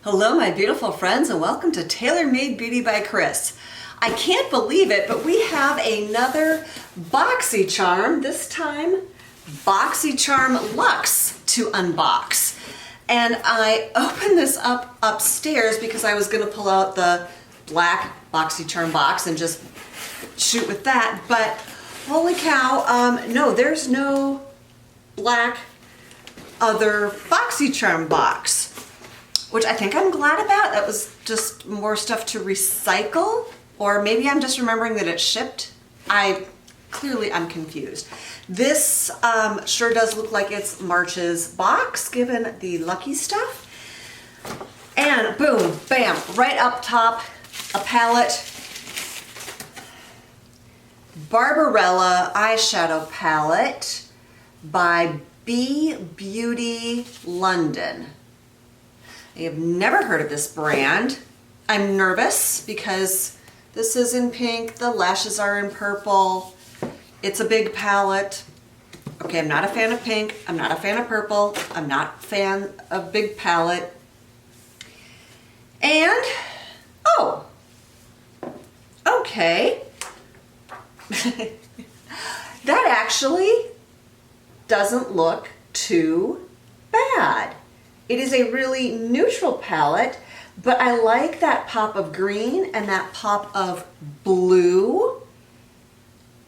Hello my beautiful friends and welcome to Tailor Made Beauty by Kris. I can't believe it, but we have another BoxyCharm, this time BoxyCharm Luxe to unbox. And I opened this up upstairs because I was going to pull out the black BoxyCharm box and just shoot with that, but holy cow, no, there's no black other BoxyCharm box, which I think I'm glad about. That was just more stuff to recycle, or maybe I'm just remembering that it shipped. I'm confused. This sure does look like it's March's box, given the lucky stuff. And boom, bam, right up top, a palette. Barbarella eyeshadow palette by B Beauty London. I have never heard of this brand. I'm nervous because this is in pink, the lashes are in purple. It's a big palette. Okay, I'm not a fan of pink, I'm not a fan of purple, I'm not a fan of big palette. And, oh, okay. That actually doesn't look too bad. It is a really neutral palette, but I like that pop of green and that pop of blue.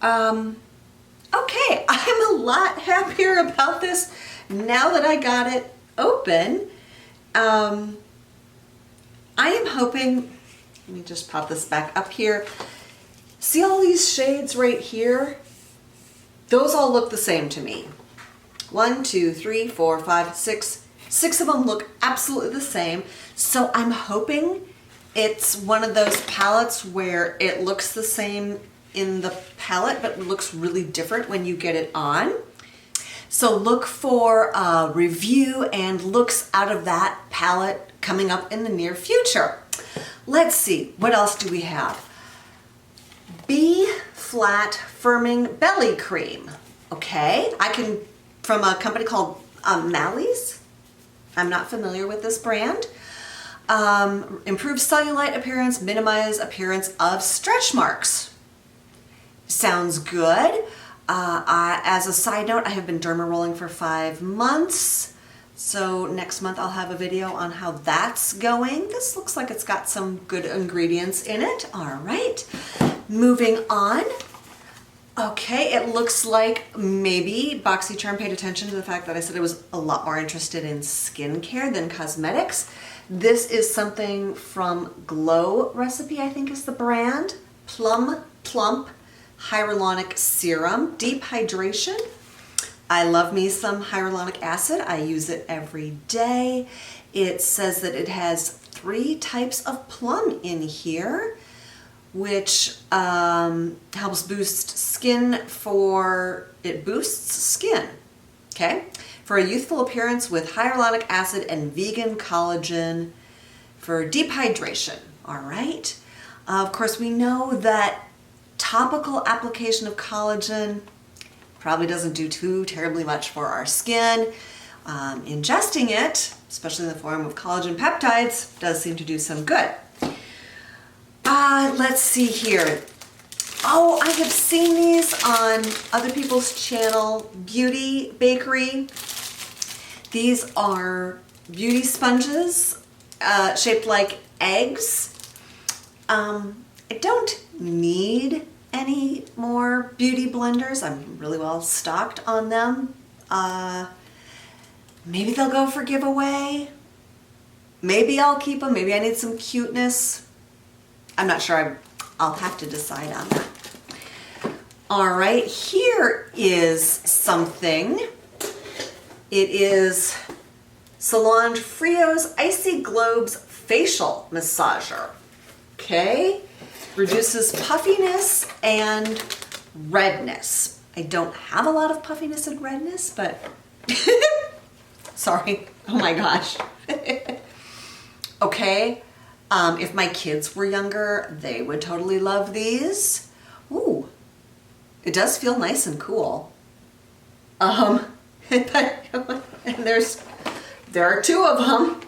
Okay, I'm a lot happier about this now that I got it open. I am hoping, let me just pop this back up here. See all these shades right here? Those all look the same to me. 1, 2, 3, 4, 5, 6. 6 of them look absolutely the same. So I'm hoping it's one of those palettes where it looks the same in the palette, but looks really different when you get it on. So look for a review and looks out of that palette coming up in the near future. Let's see, what else do we have? B Flat Firming Belly Cream. Okay, from a company called Mally's. I'm not familiar with this brand. Improve cellulite appearance, minimize appearance of stretch marks. Sounds good. As a side note, I have been derma rolling for 5 months. So next month I'll have a video on how that's going. This looks like it's got some good ingredients in it. All right, moving on. Okay, it looks like maybe BoxyCharm paid attention to the fact that I said I was a lot more interested in skincare than cosmetics. This is something from Glow Recipe, I think is the brand. Plump Hyaluronic Serum, Deep Hydration. I love me some hyaluronic acid. I use it every day. It says that it has 3 types of plum in here, which helps boost skin it boosts skin, okay? For a youthful appearance with hyaluronic acid and vegan collagen for deep hydration, all right? Of course, we know that topical application of collagen probably doesn't do too terribly much for our skin. Ingesting it, especially in the form of collagen peptides, does seem to do some good. Let's see here. Oh, I have seen these on other people's channel, Beauty Bakery. These are beauty sponges shaped like eggs. I don't need any more beauty blenders. I'm really well stocked on them. Maybe they'll go for giveaway. Maybe I'll keep them. Maybe I need some cuteness. I'm not sure. I'll have to decide on that. All right, here is something. It is Solange Frio's Icy Globes Facial Massager. Okay, reduces puffiness and redness. I don't have a lot of puffiness and redness, but sorry. Oh my gosh. Okay. If my kids were younger, they would totally love these. Ooh, it does feel nice and cool. And there are 2 of them.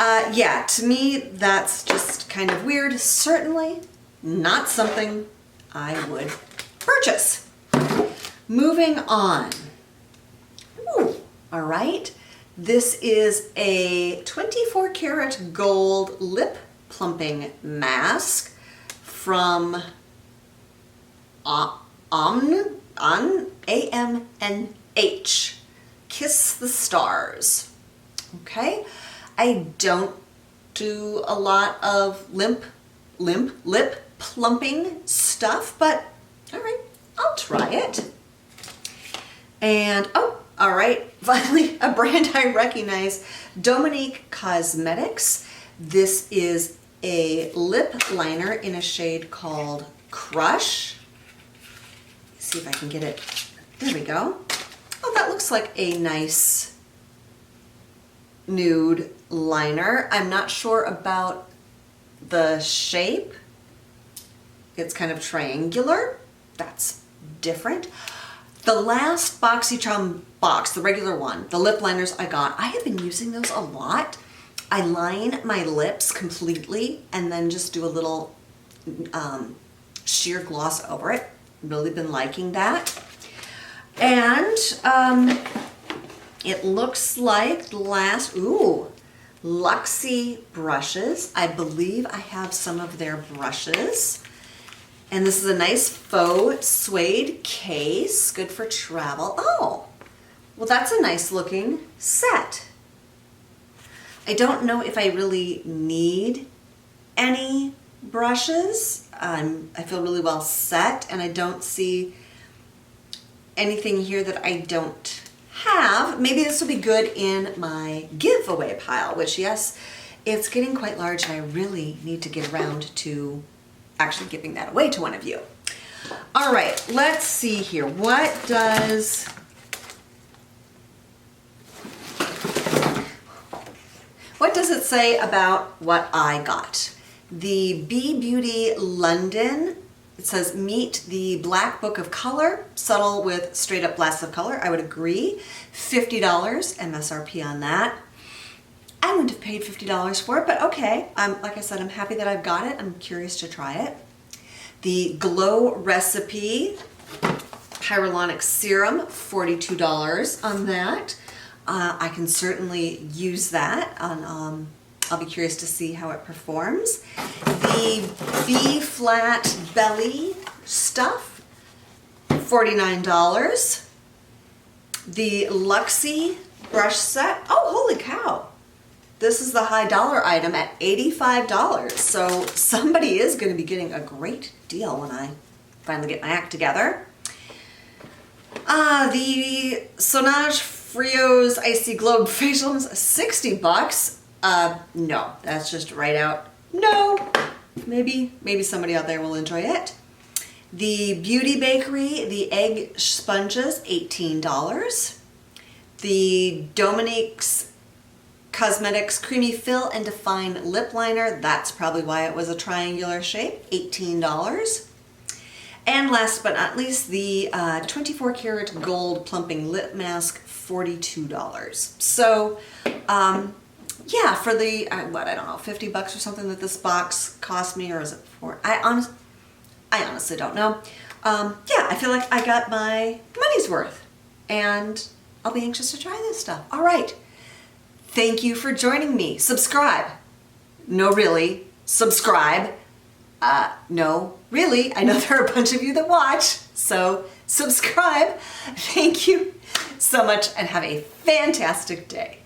Yeah, to me, that's just kind of weird. Certainly not something I would purchase. Moving on. Ooh, all right. This is a 24 karat gold lip plumping mask from AMNH. Kiss the Stars. Okay. I don't do a lot of lip plumping stuff, but all right, I'll try it. And oh, all right, finally a brand I recognize, Dominique Cosmetics. This is a lip liner in a shade called Crush. Let's see if I can get it. There we go. Oh, that looks like a nice nude liner. I'm not sure about the shape. It's kind of triangular. That's different. The last BoxyCharm box, the regular one, the lip liners I got, I have been using those a lot. I line my lips completely and then just do a little sheer gloss over it. Really been liking that. And it looks like the last, Luxie brushes. I believe I have some of their brushes. And this is a nice faux suede case, good for travel. Oh, well, that's a nice looking set. I don't know if I really need any brushes. I feel really well set, and I don't see anything here that I don't have. Maybe this will be good in my giveaway pile, which, yes, it's getting quite large, and I really need to get around to actually giving that away to one of you. All right, let's see here. What does it say about what I got? The Bee Beauty London, it says meet the Black Book of Color, subtle with straight up blasts of color. I would agree. $50 MSRP on that. I wouldn't have paid $50 for it, but okay. Like I said, I'm happy that I've got it. I'm curious to try it. The Glow Recipe Hyaluronic Serum, $42 on that. I can certainly use that. I'll be curious to see how it performs. The B-Flat Belly Stuff, $49. The Luxie Brush Set, oh, holy cow. This is the high dollar item at $85. So somebody is going to be getting a great deal when I finally get my act together. The Solange Frio's Icy Globe Facial, $60. No, that's just right out. No, maybe somebody out there will enjoy it. The Beauty Bakery, the Egg Sponges, $18. The Dominique's Cosmetics Creamy Fill and Define Lip Liner, that's probably why it was a triangular shape, $18. And last but not least, the 24 karat gold plumping lip mask, $42. So, yeah, for the, I don't know, $50 or something that this box cost me, or is it for, I honestly don't know. Yeah, I feel like I got my money's worth, and I'll be anxious to try this stuff. All right. Thank you for joining me. Subscribe. No, really. Subscribe. No, really. I know there are a bunch of you that watch, so subscribe. Thank you so much and have a fantastic day.